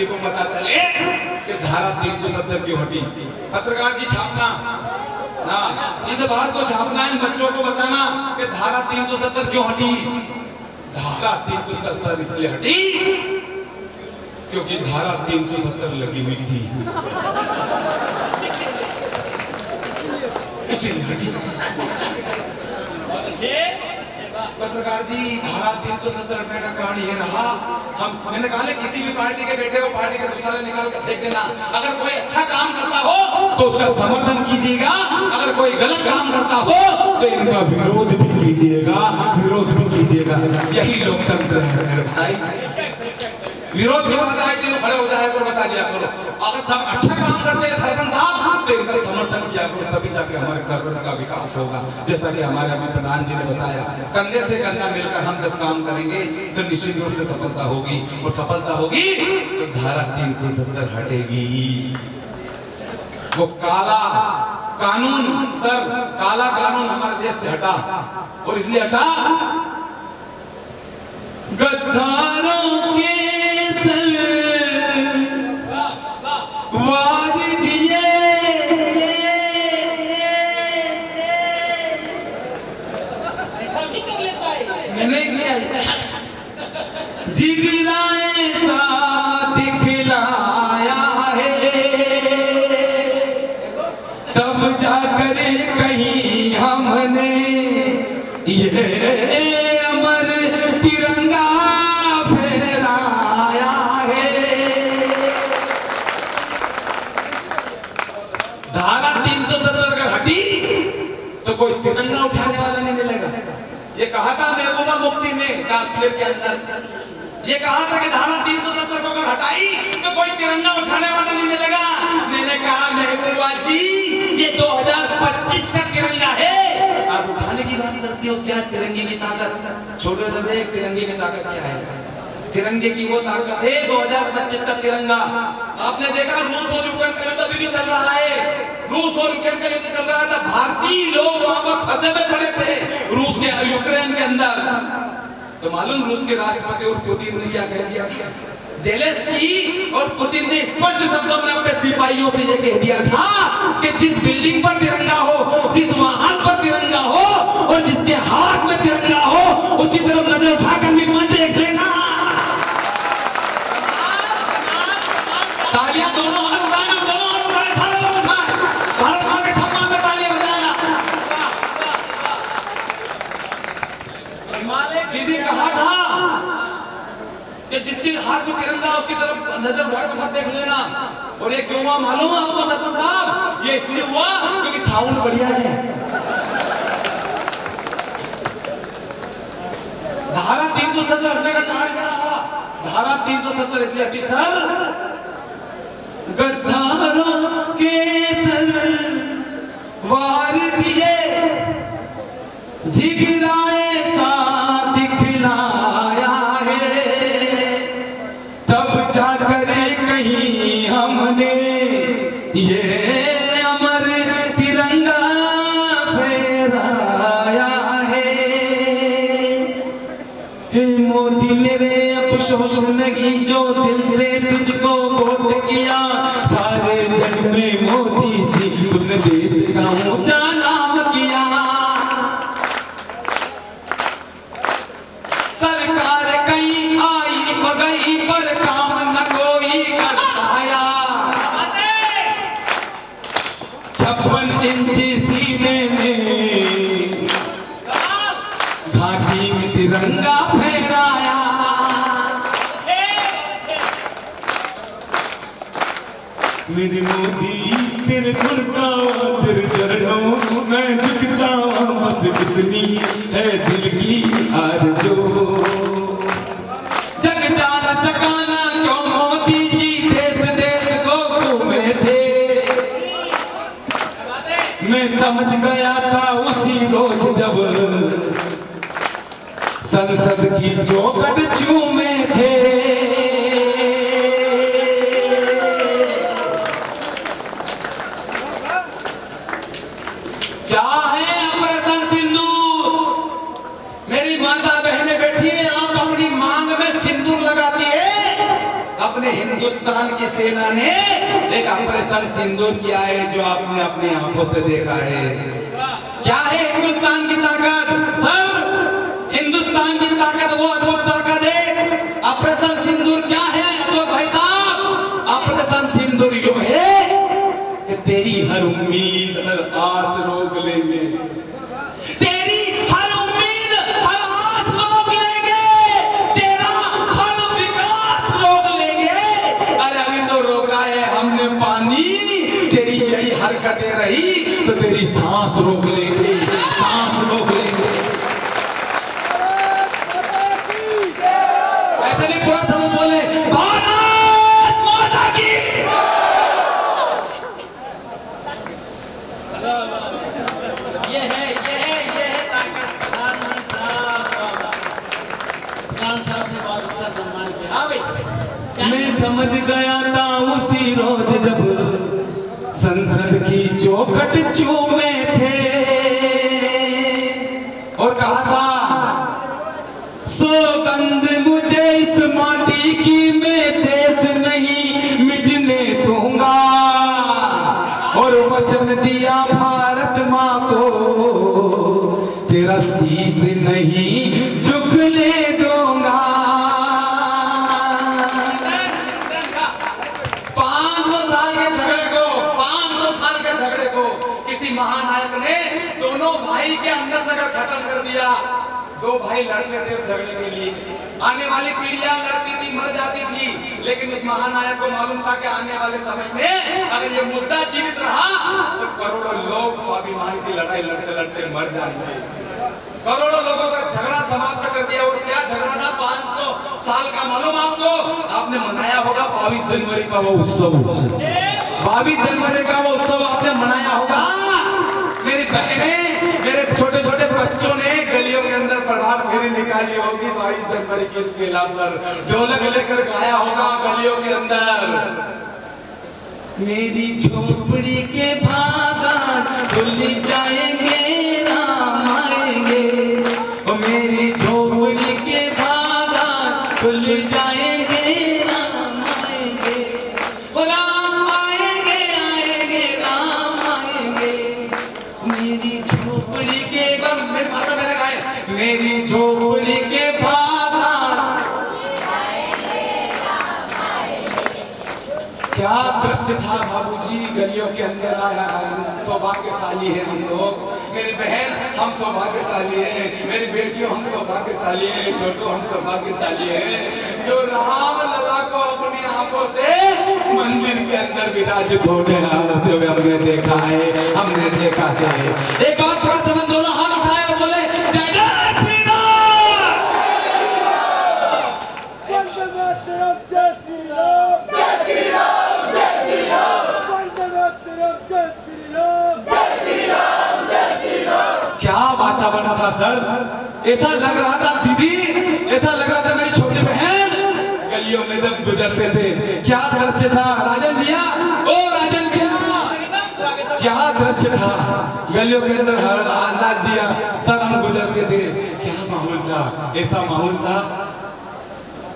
किसी को पता चले कि धारा 370 क्यों हटी, पत्रकार जी छापना ना, इस बात को छापना, इन बच्चों को बताना कि धारा 370 क्यों हटी। धारा 370 इसलिए हटी क्योंकि धारा 370 लगी हुई थी, इसीलिए हटी। पत्रकार जी धारा 370 हटने का कारण ये रहा, मैंने कहा किसी भी पार्टी के बैठे हो, पार्टी के दूसरे निकाल कर फेंक देना। अगर कोई अच्छा काम करता हो तो उसका समर्थन कीजिएगा, अगर कोई गलत काम करता हो तो इनका विरोध भी कीजिएगा, विरोध भी कीजिएगा। यही लोकतंत्र है मेरे भाई। विरोध की बात आई तो खड़े हो जाए करो, बता दिया करो। अगर सब अच्छा काम करते हैं सरपंच साहब तो इनका समर्थन किया करो, तभी जाके हमारे कर्नल का विकास होगा। जैसा कि हमारे अभी प्रधान जी ने बताया, कंधे से कंधा मिलकर हम जब काम करेंगे तो निश्चित रूप से सफलता होगी, और सफलता होगी तो धारा 370 हटेगी। वो काला कानून, सर काला कानून हमारे देश से हटा, और इसलिए हटा गद्दारों के जिगराए सा दिखलाया है, तब जाकर कहीं हमने ये अमर तिरंगा फहराया है। धारा 370 अगर हटी तो कोई तिरंगा उठाने वाला नहीं मिलेगा। ये कहा था महबूबा मुफ्ती ने काश्मीर के अंदर, ये कहा था कि धारा 370 को अगर हटाई तो कोई तिरंगा उठाने वाला नहीं मिलेगा। मैंने कहा महबूबा जी ये 2025 का तिरंगा है, आप उठाने की बात करती हो। क्या तिरंगे की ताकत, छोटे तो देख तिरंगे की ताकत क्या है। तिरंगे की वो ताकत है 2025 का तिरंगा। आपने देखा रूस और यूक्रेन का युद्ध अभी भी चल रहा है, रूस और यूक्रेन का युद्ध चल रहा था, भारतीय लोग वहां पर फंसे में पड़े थे रूस के यूक्रेन के अंदर। तो मालूम रूस के राष्ट्रपति और पुतिन ने क्या कह दिया था, जेलेंस्की और पुतिन ने स्पष्ट शब्दों में अपने सिपाहियों से ये कह दिया था कि जिस बिल्डिंग पर तिरंगा हो, जिस वाहन पर तिरंगा हो और जिसके हाथ में तिरंगा हो उसी तरफ नजर उठाकर निर्माण देख लेना। तालियां दोनों हाथ उठाना, दोनों हाथ उठाए, सारे लोग उठाए, भारत मां के सम्मान में तालियां बजाना। दीदी कहा था कि जिसके हाथ में तिरंगा उसकी तरफ नजर उठाकर मत देख लेना। और ये क्यों हुआ मालूम है आपको सरपंच साहब? ये इसलिए हुआ क्योंकि साउंड बढ़िया है। धारा 370 हटने का कारण क्या रहा? धारा 370 इसलिए हटी सर, गद्दारों के सर वार दिए, जिगराए सा दिखलाया है, तब जाकर कहीं हमने ये अमर तिरंगा फहराया है। मोदी मेरे अफसोस नहीं जो दिल से तुझको वोट किया, सारे जग में मोदी जी तुमने देश का ऊंचा नाम किया। सरकार कहीं आई गई पर काम न कोई कर पाया, 56 इंच सीने में घाटी में तिरंगा फहराया। मेरे मोदी तेरे गुणगा तेरे चरणों में झुक जाऊं, बस कितनी है दिल की आरज़ू। जग जान सकाना क्यों मोदी जी देश देश को घूमे थे, मैं समझ गया था उसी रोज जब संसद की चौखट चूमे थे। क्या है ऑपरेशन सिंदूर? मेरी माता बहनें बैठी हैं, आप अपनी मांग में सिंदूर लगाती है, अपने हिंदुस्तान हिंदुस्तान की सेना ने एक ऑपरेशन सिंदूर किया है जो आपने अपनी आंखों से देखा है। क्या है हिंदुस्तान की ताकत? सर, हिंदुस्तान की ताकत वो अद्भुत ताकत है। ऑपरेशन सिंदूर क्या है तो भाई साहब, ऑपरेशन सिंदूर यो है कि तेरी हर उम्मीद हर आस रोक लेंगे, तेरी हर उम्मीद हर आस रोक लेंगे, तेरा हर विकास रोक लेंगे। अरे अभी तो रोका है हमने पानी, तेरी यही हरकतें रही तो तेरी सांस रोक लेंगे, सांस रोक लेंगे। ऐसे नहीं पूरा सब बोले भारत माता की। ये है ताकत। प्रधान साहब ने बहुत अच्छा सम्मान किया। हाँ भाई, मैं समझ गया था उसी रोज जब संसद की चौखट चूमे थे और कहा था सौगंध मुझे इस माटी की मैं देश नहीं मिटने दूंगा, और वचन दिया भारत माँ को तेरा शीश नहीं झुकने दूंगा। 500 साल के झगड़े को किसी महानायक ने दोनों भाई के अंदर झगड़ा खत्म कर दिया। दो भाई लड़ते थे उस झगड़े के लिए, आने वाली पीढ़ियां लड़ती थी, मर जाती थी, लेकिन उस महानायक को मालूम था कि आने वाले समय में अगर ये मुद्दा जीवित रहा तो करोड़ों लोग स्वाभिमान की लड़ाई लड़ते लड़ते मर जाएंगे। करोड़ों लोगों का झगड़ा समाप्त कर दिया। और क्या झगड़ा था 500 साल का, मालूम आपको? आपने मनाया होगा 22 जनवरी का वो उत्सव, 22 जनवरी का वो उत्सव आपने मनाया होगा। मेरी बहनें, मेरे छोटे छोटे बच्चों ने गलियों के अंदर प्रभात फेरी निकाली होगी 22 जनवरी के मेला पर, ढोलक लेकर गाया होगा गलियों के अंदर। मेरी झोपड़ी के भागान खुल जाएंगे राम आएंगे, ओ मेरी झोपड़ी के भागान खुल जाएंगे राम आएंगे, ओ राम आएंगे आएंगे राम आएंगे। मेरी झोपड़ी के मेरे माता मैंने गाए, मेरी झोपड़ी के भागान। क्या दृश्य था बाबूजी, गलियों के अंदर आया। सौभाग्यशाली है हम लोग, मेरी बहन हम सौभाग्यशाली हैं, मेरी बेटियों हम सौभाग्यशाली हैं, छोटू हम सौभाग्यशाली हैं जो राम लला को अपनी आंखों से मंदिर के अंदर विराजित होने आते हुए हमने देखा है, हमने देखा है। एक बार थोड़ा समय दोनों हाथ उठाए और बोले जय जय श्री राम। वंदे मातरम, जय श्री राम, जय श्री राम, जय श्री राम। वंदे मातरम, जय श्री राम, जय श्री राम, जय श्री राम। क्या वातावरण था सर, ऐसा लग रहा था दीदी, ऐसा लग रहा था मेरी छोटी बहन गलियों में जब गुजरते थे। क्या दृश्य था राजन भैया, ओ राजन भैया, क्या दृश्य था गलियों के अंदर हर अंदाज दिया सर हम गुजरते थे। क्या माहौल था, ऐसा माहौल था।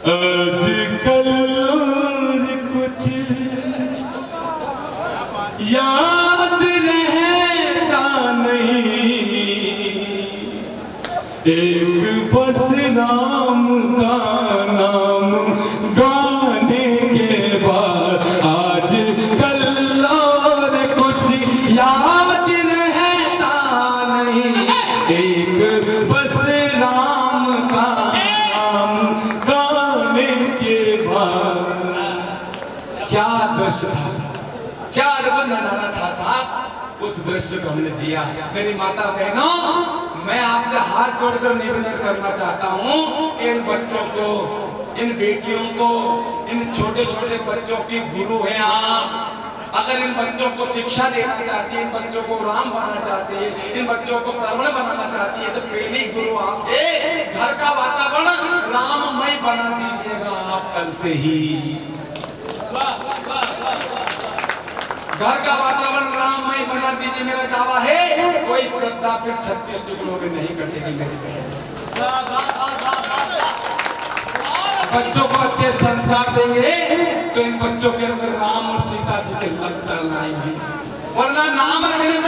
आजकल कुछ याद रहता नहीं, एक बस राम का नाम गाने के बाद आज कल और कुछ याद रहता नहीं, एक बस राम का नाम गाने के बाद। क्या दृश्य था, क्या अद्भुत नजारा था साहब, उस दृश्य को हमने जिया। मेरी माता बहनों, मैं आपसे हाथ जोड़कर निवेदन करना चाहता हूँ कि इन बच्चों को, इन बेटियों को, इन छोटे छोटे बच्चों की गुरु हैं आप। अगर इन बच्चों को शिक्षा देना चाहती है, इन बच्चों को राम बनाना चाहती है, इन बच्चों को श्रवण बनाना चाहती है, तो पहले गुरु आप है। घर का वातावरण राममय बना दीजिएगा आप कल से ही। घर का वातावरण राममय बना दीजिए, मेरा दावा है। कोई श्रद्धा फिर 36 टुकड़ों में नहीं कटेगी मेरी बहन। बच्चों को अच्छे संस्कार देंगे तो इन बच्चों के अंदर राम और सीता जी के लक्षण आएंगे, वरना नाम रखने से